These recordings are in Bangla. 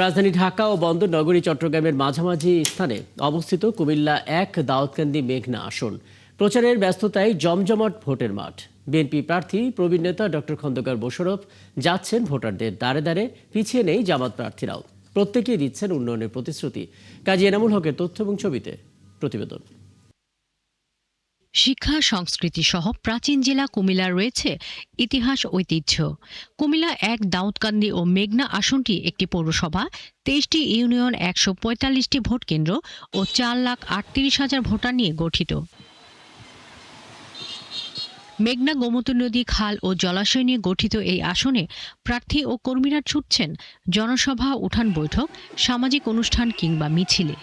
রাজধানী ঢাকা ও বন্দর নগরী চট্টগ্রামের মাঝামাঝি স্থানে অবস্থিত কুমিল্লা ১ দাউদকান্দি মেঘনা আসন। প্রচারের ব্যস্ততায় জমজমাট ভোটের মাঠ। বিএনপি প্রার্থী প্রবীণ নেতা ডক্টর খন্দকার মোশাররফ যাচ্ছেন ভোটারদের দ্বারে দ্বারে, পিছিয়ে নেই জামাত প্রার্থীরাও। প্রত্যেকেই দিচ্ছেন উন্নয়নের প্রতিশ্রুতি। কাজী এনামুল হকের তথ্য এবং ছবিতে প্রতিবেদন। শিক্ষা সংস্কৃতি সহ প্রাচীন জেলা কুমিল্লার রয়েছে ইতিহাস ঐতিহ্য। কুমিল্লা ১ দাউদকান্দি ও মেঘনা আসনটি একটি পৌরসভা, ২৩টি ইউনিয়ন, ১৪৫টি ভোট কেন্দ্র ও ৪,৩৮,০০০ ভোটার নিয়ে গঠিত। মেঘনা গোমতী নদী, খাল ও জলাশয় নিয়ে গঠিত এই আসনে প্রার্থী ও কর্মীরা ছুটছেন জনসভা, উঠান বৈঠক, সামাজিক অনুষ্ঠান কিংবা মিছিলে।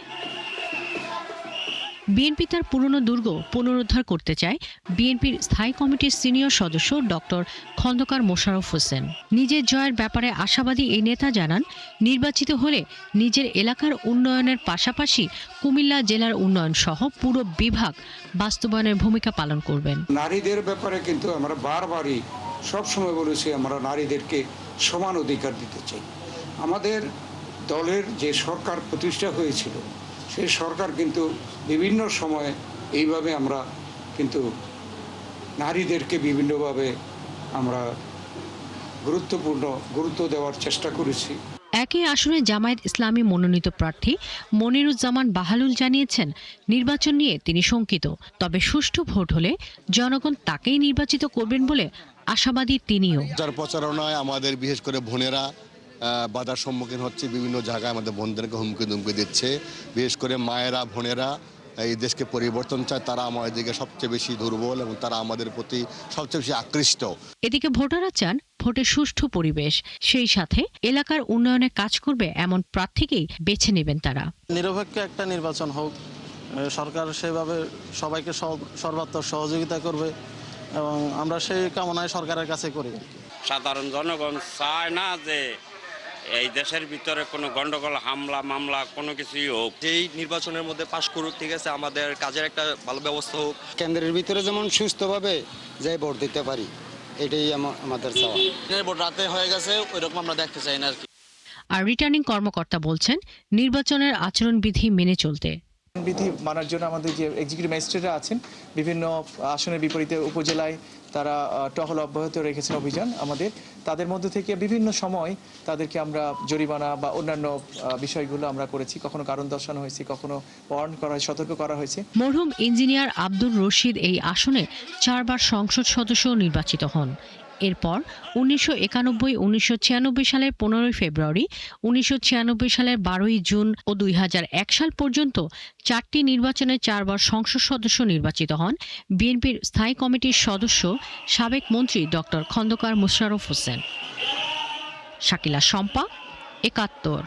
বিএনপি তার পুরনো দুর্গ পুনরুদ্ধার করতে চায়। বিএনপির স্থায়ী কমিটির সিনিয়র সদস্য ডক্টর খন্দকার মোশাররফ হোসেন নিজের জয়ের ব্যাপারে আশাবাদী এই নেতা জানান, নির্বাচিত হলে নিজের এলাকার উন্নয়নের পাশাপাশি কুমিল্লা জেলার উন্নয়ন সহ পুরো বিভাগ বাস্তবায়নের ভূমিকা পালন করবেন। নারীদের ব্যাপারে কিন্তু আমরা বারবারই সবসময় বলেছি, আমরা নারীদেরকে সমান অধিকার দিতে চাই। আমাদের দলের যে সরকার প্রতিষ্ঠা হয়েছিল, সেই সরকার কিন্তু বিভিন্ন সময়ে এইভাবে আমরা নারীদেরকে বিভিন্নভাবে আমরা গুরুত্ব দেওয়ার চেষ্টা করেছি। একই আসনে জামায়াত ইসলামী মনোনীত প্রার্থী মনিরুজ্জামান বাহালুল জানিয়েছেন, নির্বাচন নিয়ে তিনি শঙ্কিত, তবে সুষ্ঠু ভোট হলে জনগণ তাকেই নির্বাচিত করবেন বলে আশাবাদী তিনিও। প্রচারণায় আমাদের বিশেষ করে বোনেরা বাধার সম্মুখীন হচ্ছে, বিভিন্ন জায়গায় আমাদের বোনদেরকে হুমকি দুমকি দিচ্ছে। বিশেষ করে মায়েরা, বোনেরা এই দেশকে পরিবর্তন চায়, তারা আমাদের দিকে সবচেয়ে বেশি দুর্বল এবং তারা আমাদের প্রতি সবচেয়ে বেশি আকৃষ্ট। এদিকে ভোটাররা চান ভোটের সুষ্ঠু পরিবেশ, সেই সাথে এলাকার উন্নয়নে কাজ করবে এমন প্রার্থীকেই বেছে নেবেন তারা। নিরপেক্ষ একটা নির্বাচন হোক, সরকার সেভাবে সবাইকে সর্বাত্মক সহযোগিতা করবে এবং আমরা সেই কামনায় সরকারের কাছে করি। সাধারণ জনগণ চায় না যে এই দেশের ভিতরে কোনো গন্ডগোল, হামলা মামলা কোনো কিছুই হোক। এই নির্বাচনের মধ্যে পাশ করুক, ঠিক আছে, আমাদের কাজের একটা ভালো ব্যবস্থা হোক। কেন্দ্রের ভিতরে যেমন সুস্থভাবে যাই ভোট দিতে পারি, এটাই আমাদের চাওয়া। ভোট রাতে হয়ে গেছে, ওইরকম আমরা দেখতে চাই না আর কি। আর রিটার্নিং কর্মকর্তা বলছেন, নির্বাচনের আচরণবিধি মেনে চলতে। বিধি মানার জন্য আমাদের যে এক্সিকিউটিভ ম্যাজিস্ট্রেটরা আছেন বিভিন্ন আসনের বিপরীতে উপজেলায় তারা টহল অব্যাহত রেখেছেন অভিযান। তাদের মধ্যে থেকে বিভিন্ন সময় তাদেরকে আমরা জরিমানা বা অন্যান্য বিষয়গুলো আমরা করেছি, কখনো কারণ দর্শানো হয়েছে, কখনো ওয়ার্ন করা হয়, সতর্ক করা হয়েছে। মরহুম ইঞ্জিনিয়ার আব্দুর রশিদ এই আসনে ৪ বার সংসদ সদস্য নির্বাচিত হন। এরপর ১৯৯১, ১৯৯৬ সালের ১৫ ফেব্রুয়ারি, ১৯৯৬ সালের ১২ জুন ও ২০০১ সাল পর্যন্ত ৪টি নির্বাচনে ৪ বার সংসদ সদস্য নির্বাচিত হন বিএনপির স্থায়ী কমিটির সদস্য সাবেক মন্ত্রী ডক্টর খন্দকার মোশাররফ হোসেন। শাকিলা শম্পা, ৭১।